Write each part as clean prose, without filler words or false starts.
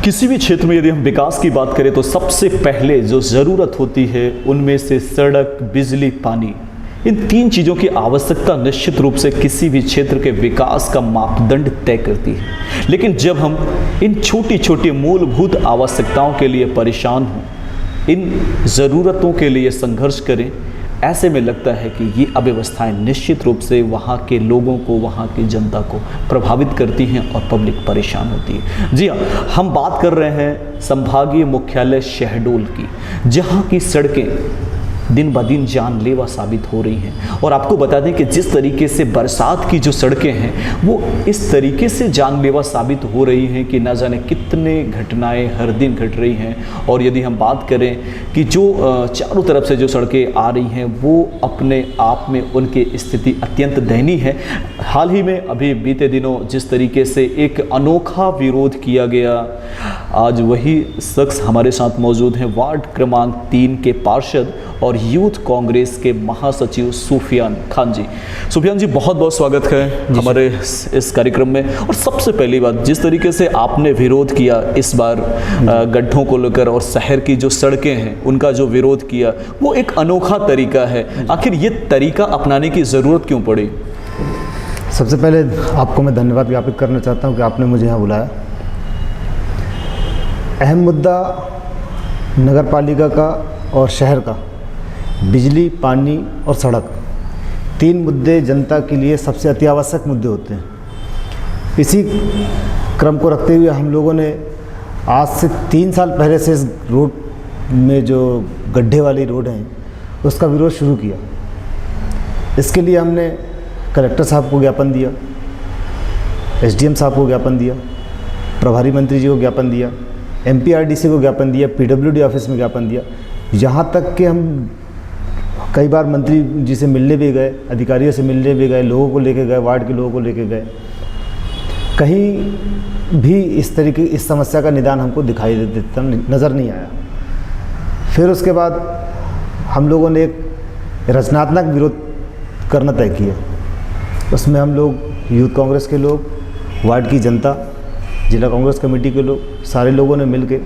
किसी भी क्षेत्र में यदि हम विकास की बात करें तो सबसे पहले जो ज़रूरत होती है उनमें से सड़क, बिजली, पानी, इन तीन चीज़ों की आवश्यकता निश्चित रूप से किसी भी क्षेत्र के विकास का मापदंड तय करती है। लेकिन जब हम इन छोटी छोटी मूलभूत आवश्यकताओं के लिए परेशान हों, इन ज़रूरतों के लिए संघर्ष करें, ऐसे में लगता है कि ये अव्यवस्थाएं निश्चित रूप से वहाँ के लोगों को, वहाँ की जनता को प्रभावित करती हैं और पब्लिक परेशान होती है। जी हाँ, हम बात कर रहे हैं संभागीय मुख्यालय शहडोल की, जहाँ की सड़कें दिन ब दिन जानलेवा साबित हो रही हैं। और आपको बता दें कि जिस तरीके से बरसात की जो सड़कें हैं वो इस तरीके से जानलेवा साबित हो रही हैं कि ना जाने कितने घटनाएं हर दिन घट रही हैं। और यदि हम बात करें कि जो चारों तरफ से जो सड़कें आ रही हैं वो अपने आप में उनकी स्थिति अत्यंत दयनीय है। हाल ही में अभी बीते दिनों जिस तरीके से एक अनोखा विरोध किया गया, आज वही शख्स हमारे साथ मौजूद हैं, वार्ड क्रमांक 3 के पार्षद और यूथ कांग्रेस के महासचिव सुफियान खान जी। सुफियान जी, बहुत बहुत स्वागत है हमारे इस कार्यक्रम में। और सबसे पहली बात, जिस तरीके से आपने विरोध किया इस बार गड्ढों को लेकर और शहर की जो सड़कें हैं उनका जो विरोध किया, वो एक अनोखा तरीका है। आखिर ये तरीका अपनाने की ज़रूरत क्यों पड़ी? सबसे पहले आपको मैं धन्यवाद ज्ञापित करना चाहता हूँ कि आपने मुझे यहाँ बुलाया। अहम मुद्दा नगर पालिका का और शहर का बिजली, पानी और सड़क, तीन मुद्दे जनता के लिए सबसे अत्यावश्यक मुद्दे होते हैं। इसी क्रम को रखते हुए हम लोगों ने आज से 3 साल पहले से इस रोड में जो गड्ढे वाली रोड हैं उसका विरोध शुरू किया। इसके लिए हमने कलेक्टर साहब को ज्ञापन दिया, एसडीएम साहब को ज्ञापन दिया, प्रभारी मंत्री जी को ज्ञापन दिया, एमपीआरडीसी को ज्ञापन दिया, पीडब्ल्यूडी ऑफिस में ज्ञापन दिया। यहाँ तक कि हम कई बार मंत्री जी से मिलने भी गए, अधिकारियों से मिलने भी गए, लोगों को लेके गए, वार्ड के लोगों को लेके गए। कहीं भी इस समस्या का निदान हमको दिखाई देता नज़र नहीं आया। फिर उसके बाद हम लोगों ने एक रचनात्मक विरोध करना तय किया। उसमें हम लोग यूथ कांग्रेस के लोग, वार्ड की जनता, जिला कांग्रेस कमेटी के लोग, सारे लोगों ने मिल के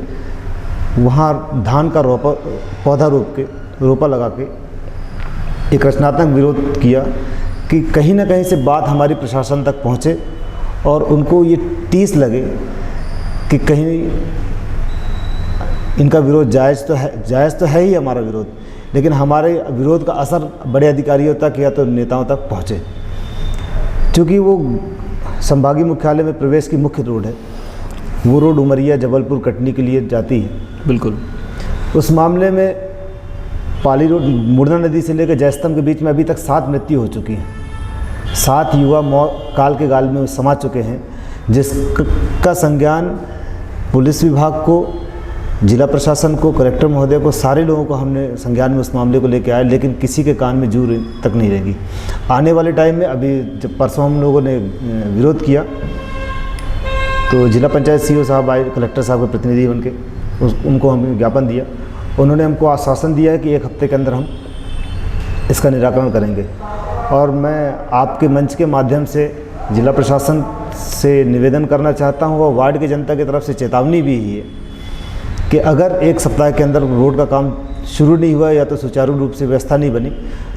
वहाँ धान का पौधा रोपा लगा के एक रचनात्मक विरोध किया कि कहीं ना कहीं से बात हमारी प्रशासन तक पहुँचे और उनको ये टीस लगे कि कहीं इनका विरोध जायज़ तो है ही हमारा विरोध, लेकिन हमारे विरोध का असर बड़े अधिकारियों तक या तो नेताओं तक पहुँचे। क्योंकि वो संभागीय मुख्यालय में प्रवेश की मुख्य रोड है, वो रोड उमरिया, जबलपुर, कटनी के लिए जाती है। बिल्कुल। उस मामले में पाली रोड मुड़ना नदी से लेकर जयस्तंभ के बीच में अभी तक 7 मृत्यु हो चुकी हैं। 7 युवा काल के गाल में समा चुके हैं, जिसका संज्ञान पुलिस विभाग को, जिला प्रशासन को, कलेक्टर महोदय को, सारे लोगों को हमने संज्ञान में उस मामले को लेकर आए, लेकिन किसी के कान में जू तक नहीं रहेगी। आने वाले टाइम में, अभी जब परसों हम लोगों ने विरोध किया तो जिला पंचायत सीईओ साहब आए, कलेक्टर साहब के प्रतिनिधि उनके, उनको हमने ज्ञापन दिया। उन्होंने हमको आश्वासन दिया है कि 1 हफ्ते के अंदर हम इसका निराकरण करेंगे। और मैं आपके मंच के माध्यम से जिला प्रशासन से निवेदन करना चाहता हूँ और वार्ड की जनता की तरफ से चेतावनी भी है कि अगर 1 सप्ताह के अंदर रोड का काम शुरू नहीं हुआ या तो सुचारू रूप से व्यवस्था नहीं बनी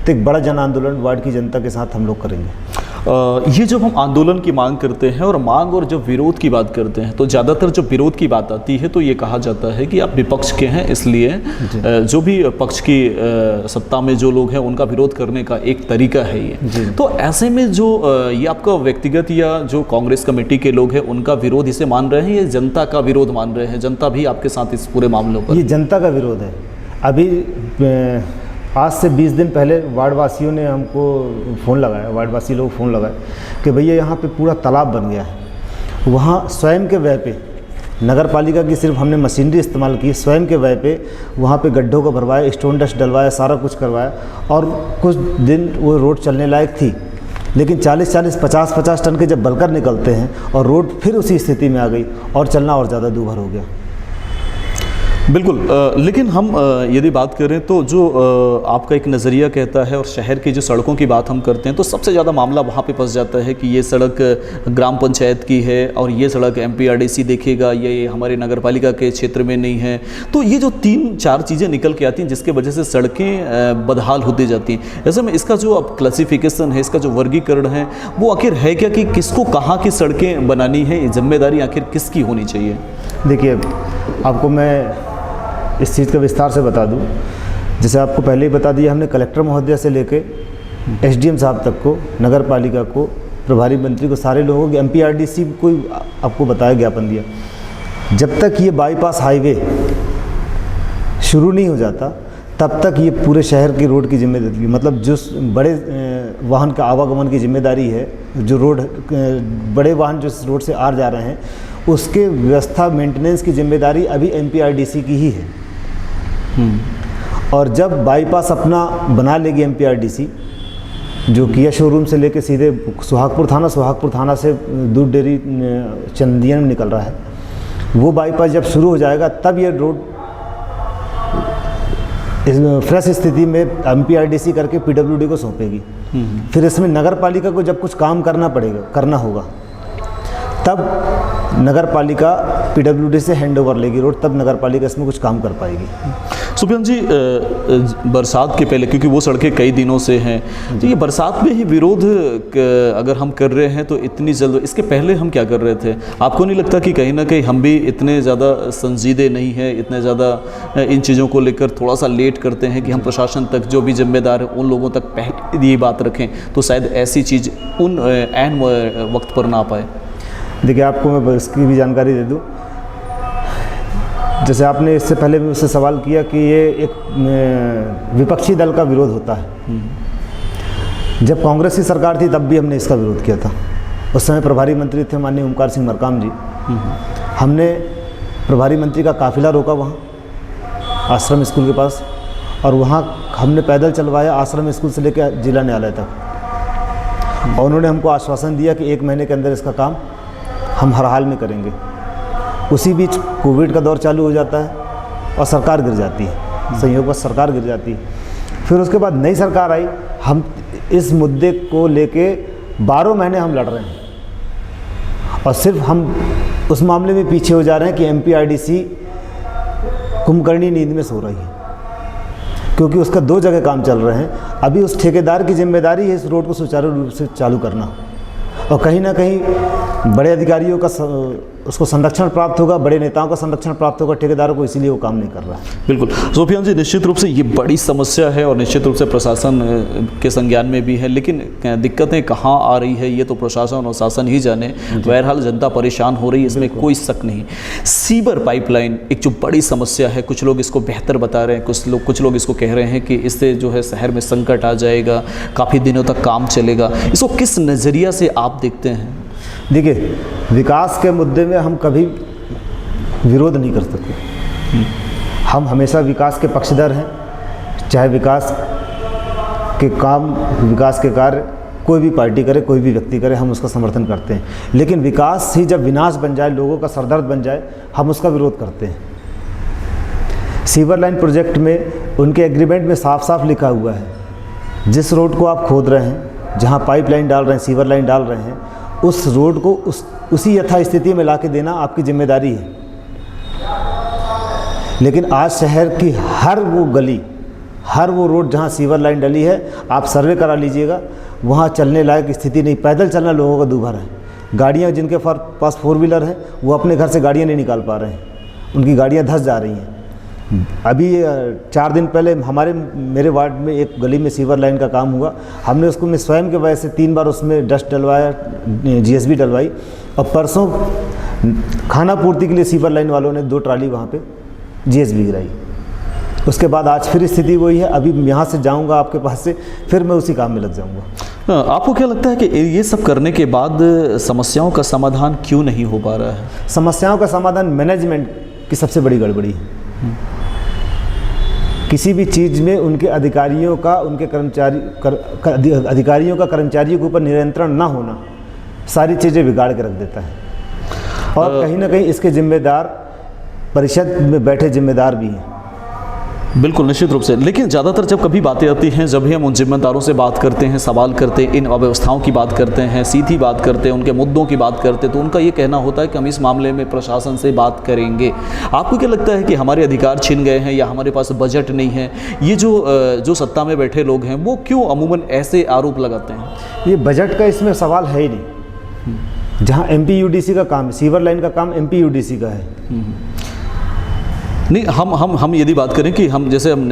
तो एक बड़ा जन आंदोलन वार्ड की जनता के साथ हम लोग करेंगे। ये जब हम आंदोलन की मांग करते हैं और मांग और जब विरोध की बात करते हैं तो ज़्यादातर जब विरोध की बात आती है तो ये कहा जाता है कि आप विपक्ष के हैं, इसलिए जो भी पक्ष की सत्ता में जो लोग हैं उनका विरोध करने का एक तरीका है ये। तो ऐसे में जो ये आपका व्यक्तिगत या जो कांग्रेस कमेटी के लोग हैं उनका विरोध इसे मान रहे हैं या जनता का विरोध मान रहे हैं? जनता भी आपके साथ इस पूरे मामलों पर? ये जनता का विरोध है। अभी आज से 20 दिन पहले वार्डवासियों ने हमको फ़ोन लगाया, वार्डवासी लोग फ़ोन लगाए कि भैया यहाँ पे पूरा तालाब बन गया है। वहाँ स्वयं के व्यय पे, नगर पालिका की सिर्फ हमने मशीनरी इस्तेमाल की, स्वयं के व्यय पे वहाँ पे गड्ढों को भरवाया, स्टोन डस्ट डलवाया, सारा कुछ करवाया और कुछ दिन वो रोड चलने लायक थी। लेकिन 40-40, 50-50 टन के जब बलकर निकलते हैं और रोड फिर उसी स्थिति में आ गई और चलना और ज़्यादा दूभर हो गया। बिल्कुल। लेकिन हम यदि बात करें तो जो आपका एक नज़रिया कहता है और शहर की जो सड़कों की बात हम करते हैं तो सबसे ज़्यादा मामला वहाँ पे फंस जाता है कि ये सड़क ग्राम पंचायत की है और ये सड़क MPRDC देखेगा, ये हमारे नगर पालिका के क्षेत्र में नहीं है। तो ये जो 3-4 चीज़ें निकल के आती हैं जिसके वजह से सड़कें बदहाल होती जाती हैं। ऐसे में इसका जो अब क्लासिफिकेशन है, इसका जो वर्गीकरण है, वो आखिर है क्या कि किसको कहाँ की सड़कें बनानी है, जिम्मेदारी आखिर किसकी होनी चाहिए? देखिए, आपको मैं इस चीज़ का विस्तार से बता दूं। जैसे आपको पहले ही बता दिया, हमने कलेक्टर महोदय से लेके SDM साहब तक को, नगर पालिका को, प्रभारी मंत्री को, सारे लोगों को MPRDC को आपको बताया, ज्ञापन दिया। जब तक ये बाईपास हाईवे शुरू नहीं हो जाता तब तक ये पूरे शहर की रोड की जिम्मेदारी, मतलब जो बड़े वाहन का आवागमन की जिम्मेदारी है, जो रोड बड़े वाहन जो इस रोड से आ जा रहे हैं उसके व्यवस्था मेंटेनेंस की जिम्मेदारी अभी MPRDC की ही है। और जब बाईपास अपना बना लेगी MPRDC, जो किया शोरूम से लेके सीधे सुहागपुर थाना से दूध डेयरी चंदियन में निकल रहा है, वो बाईपास जब शुरू हो जाएगा तब ये रोड इस फ्रेश स्थिति में MPRDC करके PWD को सौंपेगी। फिर इसमें नगर पालिका को जब कुछ काम करना होगा तब नगर पालिका PWD से हैंडओवर लेगी रोड, तब नगर पालिका इसमें कुछ काम कर पाएगी। सुफियान जी, बरसात के पहले, क्योंकि वो सड़कें कई दिनों से हैं, तो ये बरसात में ही विरोध अगर हम कर रहे हैं तो इतनी जल्द, इसके पहले हम क्या कर रहे थे? आपको नहीं लगता कि कहीं ना कहीं हम भी इतने ज़्यादा संजीदे नहीं हैं, इतने ज़्यादा इन चीज़ों को लेकर थोड़ा सा लेट करते हैं कि हम प्रशासन तक, जो भी जिम्मेदार है उन लोगों तक पहले ये बात रखें तो शायद ऐसी चीज़ उन ऐन वक्त पर ना पाए? देखिए, आपको मैं इसकी भी जानकारी दे दूं। जैसे आपने इससे पहले भी मुझसे सवाल किया कि ये एक विपक्षी दल का विरोध होता है। जब कांग्रेस की सरकार थी तब भी हमने इसका विरोध किया था। उस समय प्रभारी मंत्री थे माननीय ओमकार सिंह मरकाम जी। हमने प्रभारी मंत्री का काफिला रोका वहाँ आश्रम स्कूल के पास, और वहाँ हमने पैदल चलवाया आश्रम स्कूल से लेकर जिला न्यायालय तक। और उन्होंने हमको आश्वासन दिया कि 1 महीने के अंदर इसका काम हम हर हाल में करेंगे। उसी बीच कोविड का दौर चालू हो जाता है और सरकार गिर जाती है, संयोगवश सरकार गिर जाती है। फिर उसके बाद नई सरकार आई। हम इस मुद्दे को लेके 12 महीने हम लड़ रहे हैं और सिर्फ हम उस मामले में पीछे हो जा रहे हैं कि MPRDC कुंभकर्णी नींद में सो रही है, क्योंकि उसका 2 जगह काम चल रहे हैं। अभी उस ठेकेदार की जिम्मेदारी है इस रोड को सुचारू रूप से चालू करना, और कहीं ना कहीं बड़े अधिकारियों का उसको संरक्षण प्राप्त होगा, बड़े नेताओं का संरक्षण प्राप्त होगा ठेकेदारों को, इसीलिए वो काम नहीं कर रहा है। बिल्कुल सुफियान जी, निश्चित रूप से ये बड़ी समस्या है और निश्चित रूप से प्रशासन के संज्ञान में भी है, लेकिन दिक्कतें कहाँ आ रही है ये तो प्रशासन और शासन ही जाने। बहरहाल जनता परेशान हो रही है, इसमें कोई शक नहीं। सीवर पाइपलाइन एक जो बड़ी समस्या है, कुछ लोग इसको बेहतर बता रहे हैं, कुछ लोग इसको कह रहे हैं कि इससे जो है शहर में संकट आ जाएगा, काफ़ी दिनों तक काम चलेगा। इसको किस नज़रिया से आप देखते हैं? देखिए, विकास के मुद्दे में हम कभी विरोध नहीं कर सकते। हम हमेशा विकास के पक्षधर हैं। चाहे विकास के काम, विकास के कार्य कोई भी पार्टी करे, कोई भी व्यक्ति करे, हम उसका समर्थन करते हैं। लेकिन विकास ही जब विनाश बन जाए, लोगों का सरदर्द बन जाए, हम उसका विरोध करते हैं। सीवर लाइन प्रोजेक्ट में उनके एग्रीमेंट में साफ साफ लिखा हुआ है, जिस रोड को आप खोद रहे हैं, जहाँ पाइपलाइन डाल रहे हैं, सीवर लाइन डाल रहे हैं, उस रोड को उसी यथास्थिति में ला के देना आपकी जिम्मेदारी है। लेकिन आज शहर की हर वो गली, हर वो रोड जहाँ सीवर लाइन डली है, आप सर्वे करा लीजिएगा, वहाँ चलने लायक स्थिति नहीं। पैदल चलना लोगों का दूभर है। गाड़ियाँ जिनके पास 4 व्हीलर है, वो अपने घर से गाड़ियाँ नहीं निकाल पा रहे हैं, उनकी गाड़ियाँ धंस जा रही हैं। अभी 4 दिन पहले मेरे वार्ड में एक गली में सीवर लाइन का काम हुआ। हमने उसको मैं स्वयं के वजह से 3 बार उसमें डस्ट डलवाया, GSB डलवाई, और परसों खाना पूर्ति के लिए सीवर लाइन वालों ने 2 ट्राली वहाँ पे GSB गिराई। उसके बाद आज फिर स्थिति वही है। अभी यहाँ से जाऊँगा आपके पास से, फिर मैं उसी काम में लग जाऊँगा। आपको क्या लगता है कि ये सब करने के बाद समस्याओं का समाधान क्यों नहीं हो पा रहा है? समस्याओं का समाधान मैनेजमेंट की सबसे बड़ी गड़बड़ी है। किसी भी चीज़ में उनके अधिकारियों का कर्मचारियों के ऊपर नियंत्रण ना होना सारी चीज़ें बिगाड़ के रख देता है। और कहीं ना कहीं इसके जिम्मेदार परिषद में बैठे जिम्मेदार भी हैं। बिल्कुल, निश्चित रूप से। लेकिन ज़्यादातर जब कभी बातें आती हैं, जब भी हम उन जिम्मेदारों से बात करते हैं, सवाल करते हैं, इन अव्यवस्थाओं की बात करते हैं, सीधी बात करते हैं, उनके मुद्दों की बात करते हैं, तो उनका ये कहना होता है कि हम इस मामले में प्रशासन से बात करेंगे। आपको क्या लगता है कि हमारे अधिकार छिन गए हैं या हमारे पास बजट नहीं है? ये जो सत्ता में बैठे लोग हैं वो क्यों अमूमन ऐसे आरोप लगाते हैं? ये बजट का इसमें सवाल है ही नहीं। जहाँ MPUDC का काम, सीवर लाइन का काम MPUDC का है। नहीं, हम यदि बात करें कि हम जैसे हम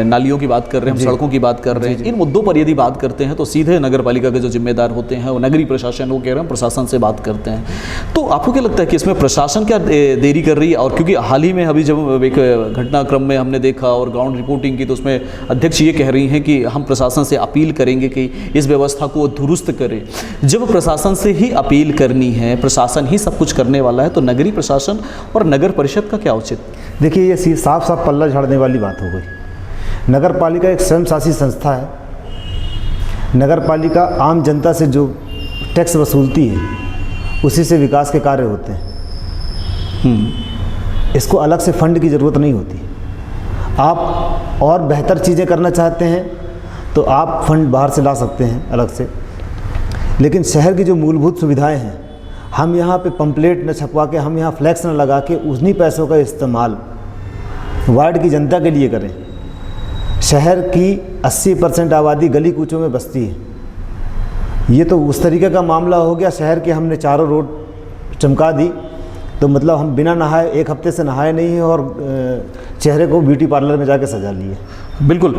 नालियों की बात कर रहे हैं, हम सड़कों की बात कर रहे हैं, इन मुद्दों पर यदि बात करते हैं तो सीधे नगर पालिका के जो जिम्मेदार होते हैं वो नगरीय प्रशासन, वो कह रहे हैं प्रशासन से बात करते हैं। तो आपको क्या लगता है कि इसमें प्रशासन क्या देरी कर रही है? और क्योंकि हाल ही में अभी जब एक घटनाक्रम में हमने देखा और ग्राउंड रिपोर्टिंग की, तो उसमें अध्यक्ष ये कह रही हैं कि हम प्रशासन से अपील करेंगे कि इस व्यवस्था को दुरुस्त करें। जब प्रशासन से ही अपील करनी है, प्रशासन ही सब कुछ करने वाला है, तो नगरीय प्रशासन और नगर परिषद का क्या उचित? देखिए, ये साफ साफ पल्ला झाड़ने वाली बात हो गई। नगर पालिका एक स्वयं शासित संस्था है। नगर पालिका आम जनता से जो टैक्स वसूलती है उसी से विकास के कार्य होते हैं। इसको अलग से फंड की ज़रूरत नहीं होती। आप और बेहतर चीज़ें करना चाहते हैं तो आप फंड बाहर से ला सकते हैं अलग से, लेकिन शहर की जो मूलभूत सुविधाएं हैं, हम यहाँ पे पंपलेट न छपवा के, हम यहाँ फ्लैक्स न लगा के उन्हीं पैसों का इस्तेमाल वार्ड की जनता के लिए करें। शहर की 80% आबादी गली कूचों में बसती है। ये तो उस तरीके का मामला हो गया, शहर के हमने चारों रोड चमका दी, तो मतलब हम बिना नहाए, एक हफ्ते से नहाए नहीं हैं और चेहरे को ब्यूटी पार्लर में जाके सजा लिए। बिल्कुल।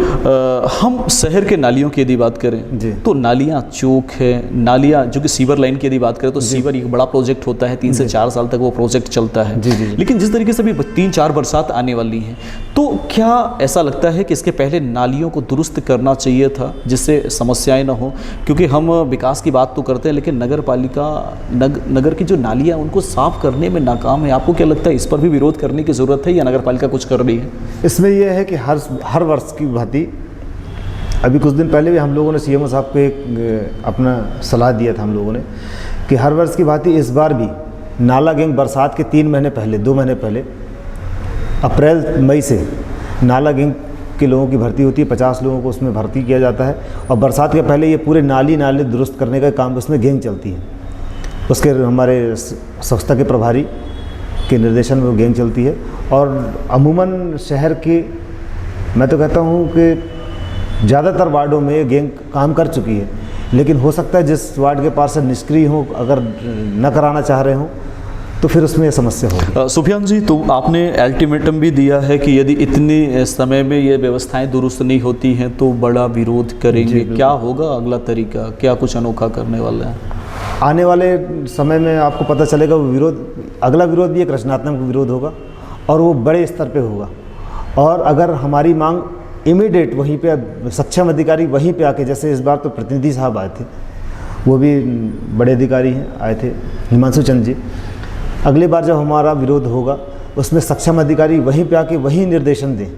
हम शहर के नालियों की यदि बात करें तो नालियाँ चौक है, नालियाँ जो कि सीवर लाइन की यदि बात करें तो सीवर एक बड़ा प्रोजेक्ट होता है, 3 से 4 साल तक वो प्रोजेक्ट चलता है। लेकिन जिस तरीके से भी 3-4 बरसात आने वाली हैं, तो क्या ऐसा लगता है कि इसके पहले नालियों को दुरुस्त करना चाहिए था जिससे समस्याएं ना हो? क्योंकि हम विकास की बात तो करते हैं, लेकिन नगर पालिका नगर की जो नालियाँ उनको साफ करने में नाकाम है। आपको क्या लगता है इस पर भी विरोध करने की ज़रूरत है या नगर पालिका कुछ कर रही है? इसमें यह है कि हर वर्ष की भांति अभी कुछ दिन पहले भी हम लोगों ने CMO साहब को एक अपना सलाह दिया था हम लोगों ने कि हर वर्ष की भांति इस बार भी नाला गैंग बरसात के 2 महीने पहले अप्रैल मई से नाला गैंग के लोगों की भर्ती होती है। 50 लोगों को उसमें भर्ती किया जाता है और बरसात के पहले ये पूरे नाले दुरुस्त करने का काम उसमें गैंग चलती है। उसके हमारे स्वच्छता के प्रभारी के निर्देशन में वो गैंग चलती है। और अमूमन शहर की, मैं तो कहता हूँ कि ज़्यादातर वार्डों में ये गैंग काम कर चुकी है, लेकिन हो सकता है जिस वार्ड के पास से निष्क्रिय हो, अगर न कराना चाह रहे हों तो फिर उसमें समस्या होगी। सुफियान जी, तो आपने अल्टीमेटम भी दिया है कि यदि इतने समय में ये व्यवस्थाएं दुरुस्त नहीं होती हैं तो बड़ा विरोध करेंगे। क्या होगा अगला तरीका? क्या कुछ अनोखा करने वाला है? आने वाले समय में आपको पता चलेगा। वो विरोध, अगला विरोध भी एक रचनात्मक विरोध होगा और वो बड़े स्तर पे होगा। और अगर हमारी मांग इमीडिएट वहीं पे सक्षम अधिकारी वहीं पे आके, जैसे इस बार तो प्रतिनिधि साहब आए थे, वो भी बड़े अधिकारी हैं, आए थे हिमांशु चंद जी। अगली बार जब हमारा विरोध होगा उसमें सक्षम अधिकारी वहीं पे आके वहीं निर्देशन दें,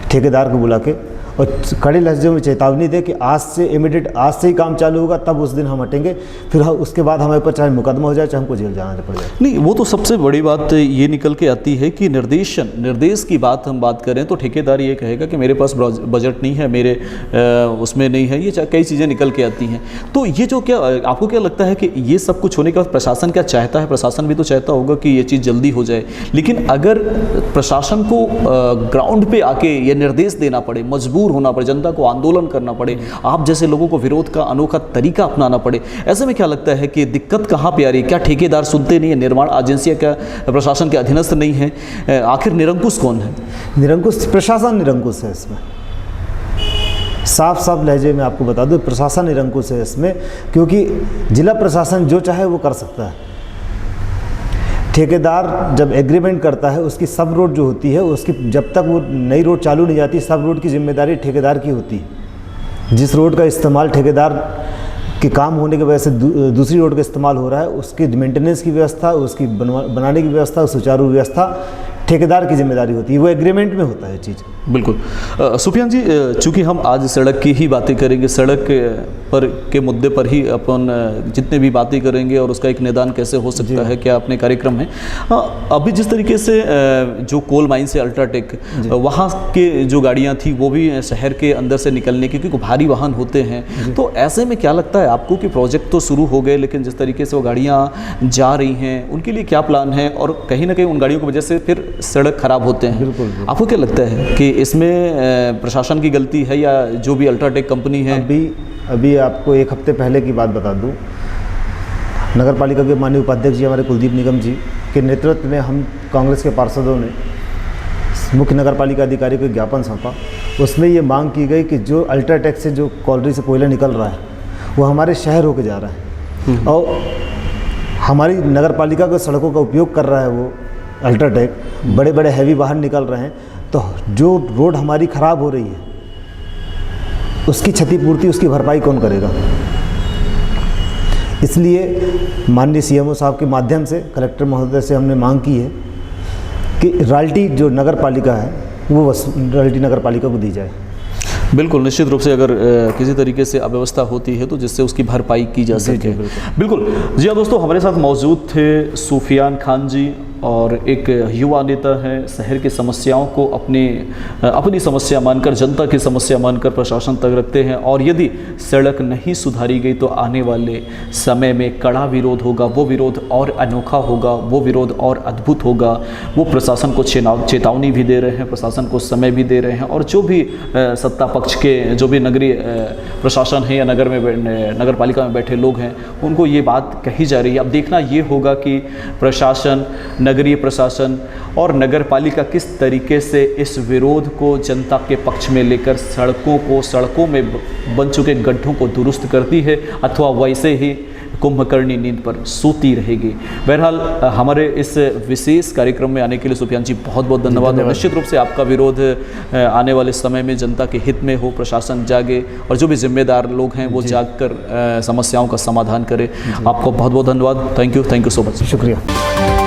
ठेकेदार को बुला के, और कड़े लहजे में चेतावनी दे कि आज से इमीडिएट, आज से ही काम चालू होगा, तब उस दिन हम हटेंगे। फिर उसके बाद हमारे ऊपर चाहे मुकदमा हो जाए, चाहे हमको जेल जाना पड़ जाए। नहीं, वो तो सबसे बड़ी बात ये निकल के आती है कि निर्देश की बात हम बात करें तो ठेकेदार ये कहेगा कि मेरे पास बजट नहीं है, मेरे उसमें नहीं है, ये कई चीज़ें निकल के आती हैं। तो ये जो क्या आपको क्या लगता है कि ये सब कुछ होने के बाद प्रशासन क्या चाहता है? प्रशासन भी तो चाहता होगा कि ये चीज़ जल्दी हो जाए, लेकिन अगर प्रशासन को ग्राउंड पे आके ये निर्देश देना पड़े, मजबूर होना पड़े, जनता को आंदोलन करना पड़े, आप जैसे लोगों को विरोध का अनोखा तरीका अपनाना पड़े, ऐसे में क्या लगता है कि दिक्कत कहाँ पे आ रही है? क्या ठेकेदार सुनते नहीं है? निर्माण एजेंसियां क्या प्रशासन के अधीनस्थ नहीं है? आखिर निरंकुश कौन है? निरंकुश प्रशासन निरंकुश है इसमें। साफ साफ लहजे में आपको बता दूं, प्रशासन निरंकुश है इसमें, क्योंकि जिला प्रशासन जो चाहे वो कर सकता है। ठेकेदार जब एग्रीमेंट करता है, उसकी सब रोड जो होती है, उसकी जब तक वो नई रोड चालू नहीं जाती, सब रोड की जिम्मेदारी ठेकेदार की होती है। जिस रोड का इस्तेमाल ठेकेदार के काम होने की वजह से दूसरी रोड का इस्तेमाल हो रहा है, उसकी मेंटेनेंस की व्यवस्था, उसकी बनाने की व्यवस्था, सुचारू व्यवस्था ठेकेदार की जिम्मेदारी होती है, वो एग्रीमेंट में होता है चीज़। बिल्कुल। सुफियान जी, चूँकि हम आज सड़क की ही बातें करेंगे, सड़क पर के मुद्दे पर ही अपन जितने भी बातें करेंगे और उसका एक निदान कैसे हो सकता है, क्या अपने कार्यक्रम में अभी जिस तरीके से जो कोल माइन से अल्ट्राटेक वहाँ के जो गाड़ियाँ थी वो भी शहर के अंदर से निकलने की, क्योंकि भारी वाहन होते हैं, तो ऐसे में क्या लगता है आपको कि प्रोजेक्ट तो शुरू हो गए, लेकिन जिस तरीके से वो गाड़ियाँ जा रही हैं उनके लिए क्या प्लान है, और कहीं ना कहीं उन गाड़ियों की वजह से फिर सड़क खराब होते हैं। बिल्कुल। आपको क्या लगता है कि इसमें प्रशासन की गलती है या जो भी अल्ट्राटेक कंपनी है? अभी आपको एक हफ्ते पहले की बात बता दूं, नगर पालिका के माननीय उपाध्यक्ष जी हमारे कुलदीप निगम जी के नेतृत्व में हम कांग्रेस के पार्षदों ने मुख्य नगर पालिका अधिकारी को ज्ञापन सौंपा। उसमें ये मांग की गई कि जो अल्ट्राटेक से जो कॉलरी से कोयला निकल रहा है वो हमारे शहर होके जा रहा है और हमारी नगर पालिका को सड़कों का उपयोग कर रहा है वो अल्ट्राटेक, बड़े बड़े हैवी वाहन निकल रहे हैं, तो जो रोड हमारी ख़राब हो रही है उसकी क्षतिपूर्ति, उसकी भरपाई कौन करेगा? इसलिए माननीय सीएमओ साहब के माध्यम से कलेक्टर महोदय से हमने मांग की है कि रॉयल्टी जो नगर पालिका है वो रॉयल्टी नगर पालिका को दी जाए। बिल्कुल, निश्चित रूप से अगर किसी तरीके से अव्यवस्था होती है तो जिससे उसकी भरपाई की जा सके। बिल्कुल जी हाँ दोस्तों, हमारे साथ मौजूद थे सुफियान खान जी, और एक युवा नेता हैं, शहर की समस्याओं को अपनी समस्या मानकर, जनता की समस्या मानकर प्रशासन तक रखते हैं, और यदि सड़क नहीं सुधारी गई तो आने वाले समय में कड़ा विरोध होगा, वो विरोध और अनोखा होगा, वो विरोध और अद्भुत होगा। वो प्रशासन को चेतावनी भी दे रहे हैं, प्रशासन को समय भी दे रहे हैं, और जो भी सत्ता पक्ष के जो भी नगरीय प्रशासन है या नगर पालिका में बैठे लोग हैं उनको ये बात कही जा रही है। अब देखना ये होगा कि प्रशासन, नगरीय प्रशासन और नगर पालिका किस तरीके से इस विरोध को जनता के पक्ष में लेकर सड़कों में बन चुके गड्ढों को दुरुस्त करती है, अथवा वैसे ही कुंभकर्णी नींद पर सोती रहेगी। बहरहाल हमारे इस विशेष कार्यक्रम में आने के लिए सुफियान जी बहुत बहुत धन्यवाद। निश्चित रूप से आपका विरोध आने वाले समय में जनता के हित में हो, प्रशासन जागे और जो भी जिम्मेदार लोग हैं वो जाग कर समस्याओं का समाधान करें। आपको बहुत बहुत धन्यवाद। Thank you so much. शुक्रिया।